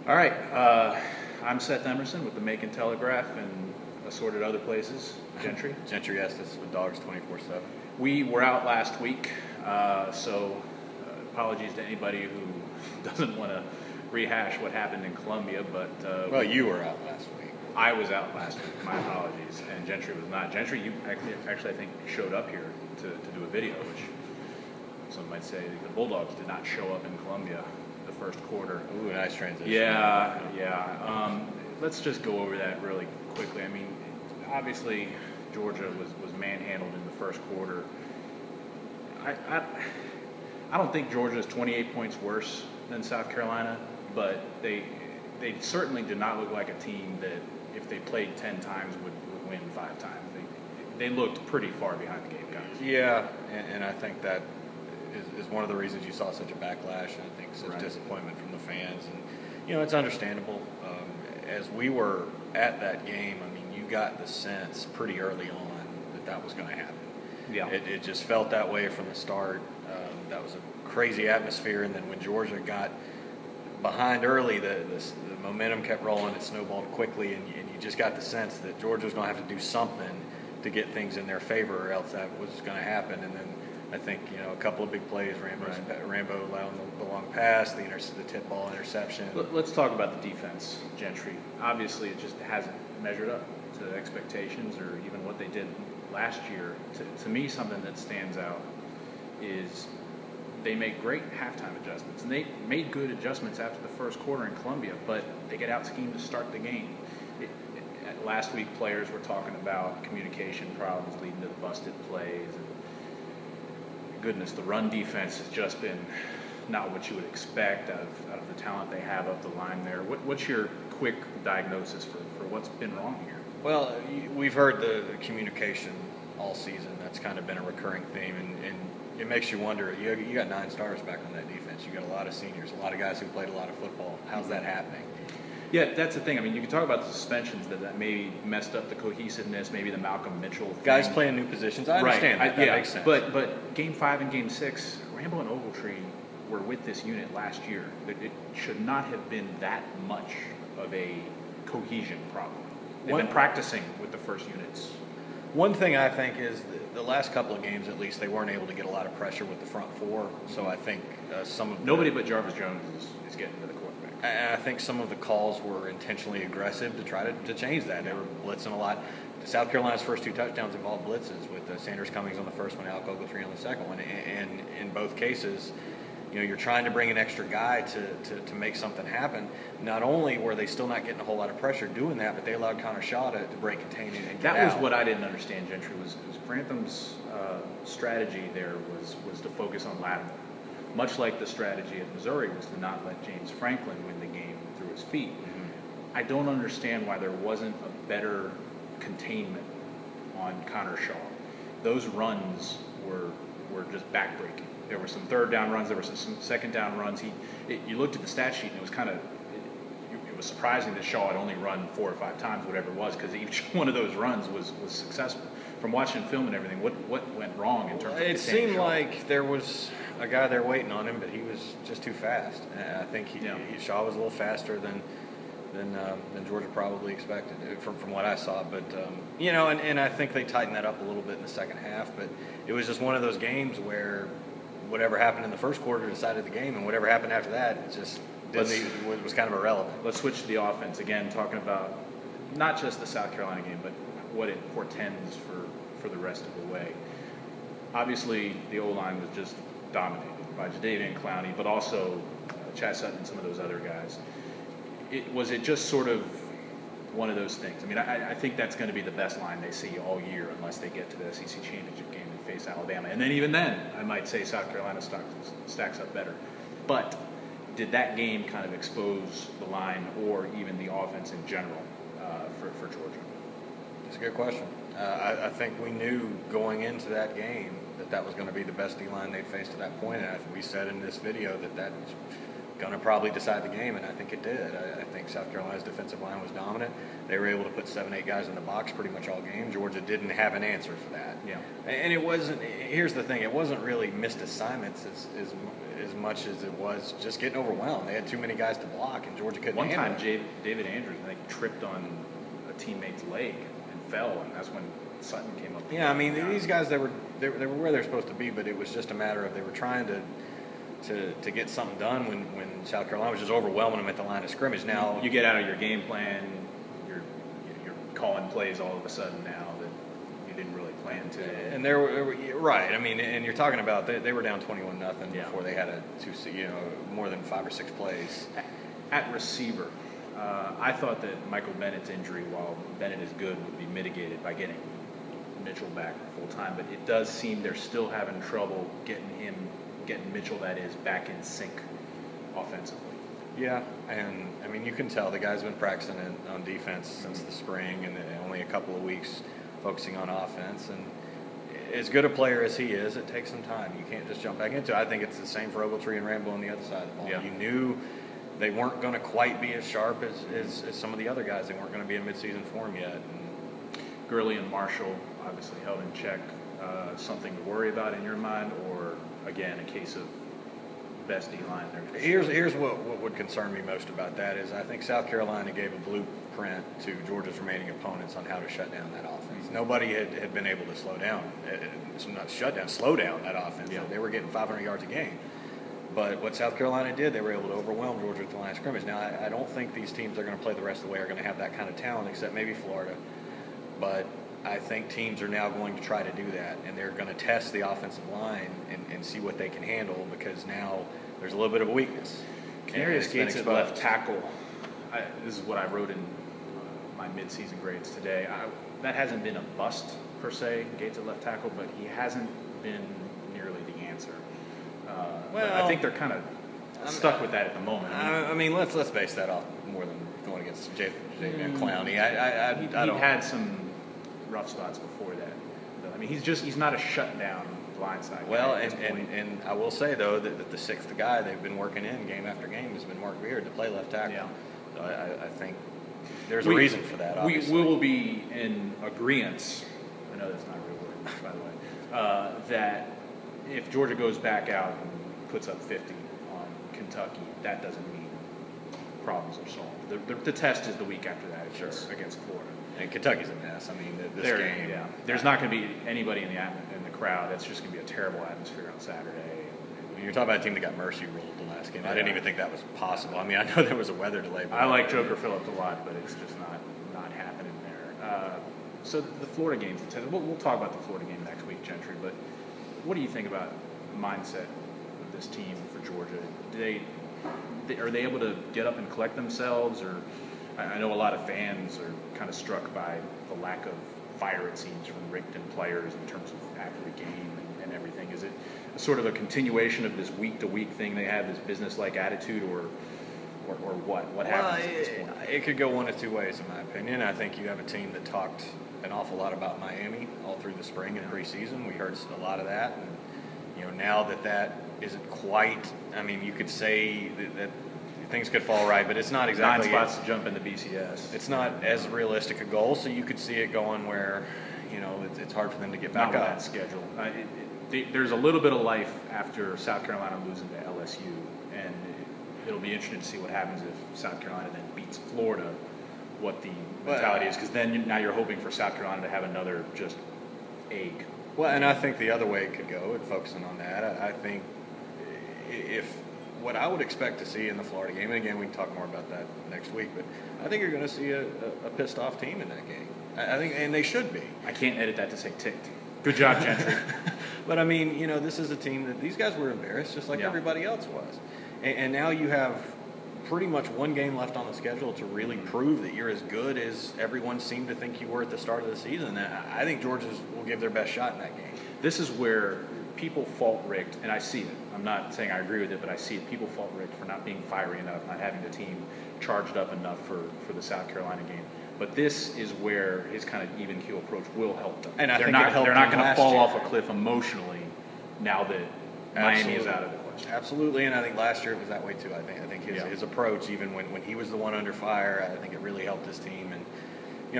All right, I'm Seth Emerson with the Macon Telegraph and assorted other places. Gentry. Gentry Estes with Dogs 24/7. We were out last week, so apologies to anybody who doesn't want to rehash what happened in Columbia. But well, you were out last week. I was out last week. My apologies, and Gentry was not. Gentry, you actually I think showed up here to do a video, which some might say the Bulldogs did not show up in Columbia the first quarter. Ooh, nice transition. Yeah. Let's just go over that really quickly. I mean, obviously Georgia was manhandled in the first quarter. I don't think Georgia is 28 points worse than South Carolina, but they certainly did not look like a team that if they played 10 times would win 5 times. They looked pretty far behind the Gamecocks. Yeah, and I think that is one of the reasons you saw such a backlash, and I think such disappointment from the fans. And, it's understandable. As we were at that game, I mean, you got the sense pretty early on that was going to happen. Yeah. It just felt that way from the start. That was a crazy atmosphere, and then when Georgia got behind early, the momentum kept rolling. It snowballed quickly, and you just got the sense that Georgia was going to have to do something to get things in their favor, or else that was going to happen. And then I think a couple of big plays, Rambo allowing the long pass, the tip ball interception. Let's talk about the defense, Gentry. Obviously, it just hasn't measured up to expectations or even what they did last year. To me, something that stands out is they make great halftime adjustments, and they made good adjustments after the first quarter in Columbia, but they get out schemed to start the game. Last week, players were talking about communication problems leading to the busted plays. And goodness, the run defense has just been not what you would expect out of the talent they have up the line there. What's your quick diagnosis for what's been wrong here? Well, we've heard the communication all season. That's kind of been a recurring theme, and it makes you wonder. You got 9 stars back on that defense. You got a lot of seniors, a lot of guys who played a lot of football. How's that happening? Yeah, that's the thing. I mean, you can talk about the suspensions that maybe messed up the cohesiveness, maybe the Malcolm Mitchell thing. Guys playing new positions. I understand. That makes sense. But Game 5 and Game 6, Rambo and Ogletree were with this unit last year. It should not have been that much of a cohesion problem. They've been practicing with the first units. One thing I think is the last couple of games, at least, they weren't able to get a lot of pressure with the front four. So I think nobody but Jarvis Jones is getting to the quarterback. And I think some of the calls were intentionally aggressive to try to change that. They were blitzing a lot. South Carolina's first 2 touchdowns involved blitzes, with Sanders Cummings on the first one, Alec Ogletree on the second one. And in both cases, you're trying to bring an extra guy to make something happen. Not only were they still not getting a whole lot of pressure doing that, but they allowed Connor Shaw to break contain and get out. That was what I didn't understand, Gentry, was Brantham's strategy there was to focus on lateral. Much like the strategy at Missouri was to not let James Franklin win the game through his feet. Mm-hmm. I don't understand why there wasn't a better containment on Connor Shaw. Those runs were just backbreaking. There were some third down runs. There were some second down runs. You looked at the stat sheet, and it was it was surprising that Shaw had only run 4 or 5 times, whatever it was, because each one of those runs was successful. From watching film and everything, what went wrong in terms of it seemed Shaw? Like there was a guy there waiting on him, but he was just too fast. And I think Shaw was a little faster than Georgia probably expected from what I saw. But and I think they tightened that up a little bit in the second half. But it was just one of those games where whatever happened in the first quarter decided the game, and whatever happened after that was kind of irrelevant. Let's switch to the offense again, talking about not just the South Carolina game, but what it portends for the rest of the way. Obviously, the O-line was just dominated by Jadeveon Clowney, but also Chad Sutton and some of those other guys. Was it just sort of one of those things? I mean, I think that's going to be the best line they see all year unless they get to the SEC championship game and face Alabama. And then even then, I might say South Carolina stacks up better. But did that game kind of expose the line or even the offense in general for Georgia? That's a good question. I think we knew going into that game that was going to be the best D-line they'd faced to that point. And we said in this video that going to probably decide the game, and I think it did. I think South Carolina's defensive line was dominant. They were able to put 7, 8 guys in the box pretty much all game. Georgia didn't have an answer for that. Yeah. And it wasn't, here's the thing, it wasn't really missed assignments as much as it was just getting overwhelmed. They had too many guys to block, and Georgia couldn't handle it. One time, David Andrews, I think, tripped on a teammate's leg and fell, and that's when Sutton came up. Yeah, I mean, these guys, they were where they're supposed to be, but it was just a matter of they were trying to get something done when South Carolina was just overwhelming them at the line of scrimmage. Now you get out of your game plan, you're calling plays all of a sudden now that you didn't really plan to. And there were right. I mean, and you're talking about they were down 21-0 before they had more than 5 or 6 plays. At receiver, I thought that Michael Bennett's injury, while Bennett is good, would be mitigated by getting Mitchell back full time, but it does seem they're still having trouble getting Mitchell, that is, back in sync offensively. Yeah, and I mean, you can tell the guy's been practicing on defense since the spring, and only a couple of weeks focusing on offense. And as good a player as he is, it takes some time. You can't just jump back into it. I think it's the same for Ogletree and Rambo on the other side of the ball. Yeah. You knew they weren't going to quite be as sharp as some of the other guys. They weren't going to be in midseason form yet. And Gurley and Marshall obviously held in check. Something to worry about in your mind, or again a case of best D-line there? Here's what would concern me most about that is I think South Carolina gave a blueprint to Georgia's remaining opponents on how to shut down that offense. Mm-hmm. Nobody had been able to slow down that offense. Yeah. They were getting 500 yards a game. But what South Carolina did, they were able to overwhelm Georgia at the line of scrimmage. Now, I don't think these teams that are going to play the rest of the way are going to have that kind of talent, except maybe Florida. But I think teams are now going to try to do that, and they're going to test the offensive line and see what they can handle, because now there's a little bit of a weakness. Canarius Gates at left tackle. This is what I wrote in my midseason grades today. That hasn't been a bust per se, Gates at left tackle, but he hasn't been nearly the answer. But I think they're kind of stuck with that at the moment. I mean, let's base that off more than going against Jadeveon Clowney. He had some rough spots before that. I mean, he's not a shutdown blindside. Well, and I will say though that the 6th guy they've been working in game after game has been Mark Beard to play left tackle. Yeah. So I think there's a reason for that. Obviously. We will be in agreement. I know that's not a real word, by the way. That if Georgia goes back out and puts up 50 on Kentucky, that doesn't mean problems are solved. The test is the week after that against Florida. And Kentucky's a mess. I mean, this game. Yeah. There's not going to be anybody in the crowd. That's just going to be a terrible atmosphere on Saturday. When you're talking about a team that got mercy ruled the last game, I didn't even think that was possible. I mean, I know there was a weather delay. But I like Joker Phillips a lot, but it's just not happening there. So the Florida game's the test. We'll talk about the Florida game next week, Gentry. But what do you think about the mindset of this team for Georgia? Are they able to get up and collect themselves, or I know a lot of fans are kind of struck by the lack of fire, it seems, from Rigton players in terms of after the game and everything. Is it sort of a continuation of this week-to-week thing they have, this business-like attitude, or what? What happens at this point? It could go one of two ways, in my opinion. I think you have a team that talked an awful lot about Miami all through the spring and preseason. We heard a lot of that. And, now that isn't quite, I mean, you could say that things could fall right, but it's not exactly 9 spots to jump into BCS. It's not as realistic a goal, so you could see it going where, it's hard for them to get back not up. That schedule. There's a little bit of life after South Carolina losing to LSU, and it'll be interesting to see what happens if South Carolina then beats Florida, what the mentality is, because then now you're hoping for South Carolina to have another just egg. Well, and I think the other way it could go, and focusing on that, I think if what I would expect to see in the Florida game, and again, we can talk more about that next week, but I think you're going to see a pissed off team in that game. I think, and they should be. I can't edit that to say ticked. Good job, Gentry. But I mean, this is a team that these guys were embarrassed just like everybody else was. And now you have pretty much one game left on the schedule to really prove that you're as good as everyone seemed to think you were at the start of the season. I think Georgia will give their best shot in that game. This is where people fault Richt, and I see it. I'm not saying I agree with it, but I see it. People fault Richt for not being fiery enough, not having the team charged up enough for the South Carolina game. But this is where his kind of even keel approach will help them. And I they're think not it helped going to fall year. off a cliff emotionally now that Miami is out of the question. watch. Absolutely, and I think last year it was that way too. I think his approach, even when he was the one under fire, I think it really helped his team. And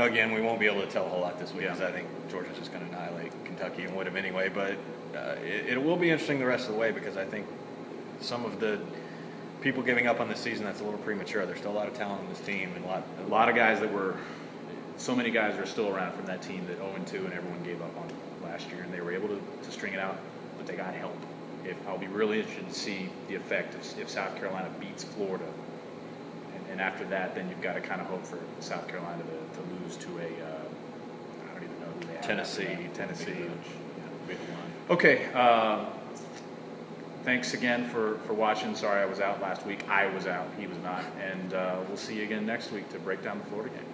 again, we won't be able to tell a whole lot this week because I think Georgia's just going to annihilate Kentucky and would have anyway. But it will be interesting the rest of the way because I think some of the people giving up on the season, that's a little premature. There's still a lot of talent on this team, and a lot of guys so many guys are still around from that team that 0-2 and everyone gave up on last year, and they were able to string it out, but they got help. I'll be really interested to see the effect if South Carolina beats Florida, and after that, then you've got to kind of hope for South Carolina to lose to I don't even know who they have. Tennessee. Okay. Thanks again for watching. Sorry I was out last week. I was out. He was not. And we'll see you again next week to break down the Florida game.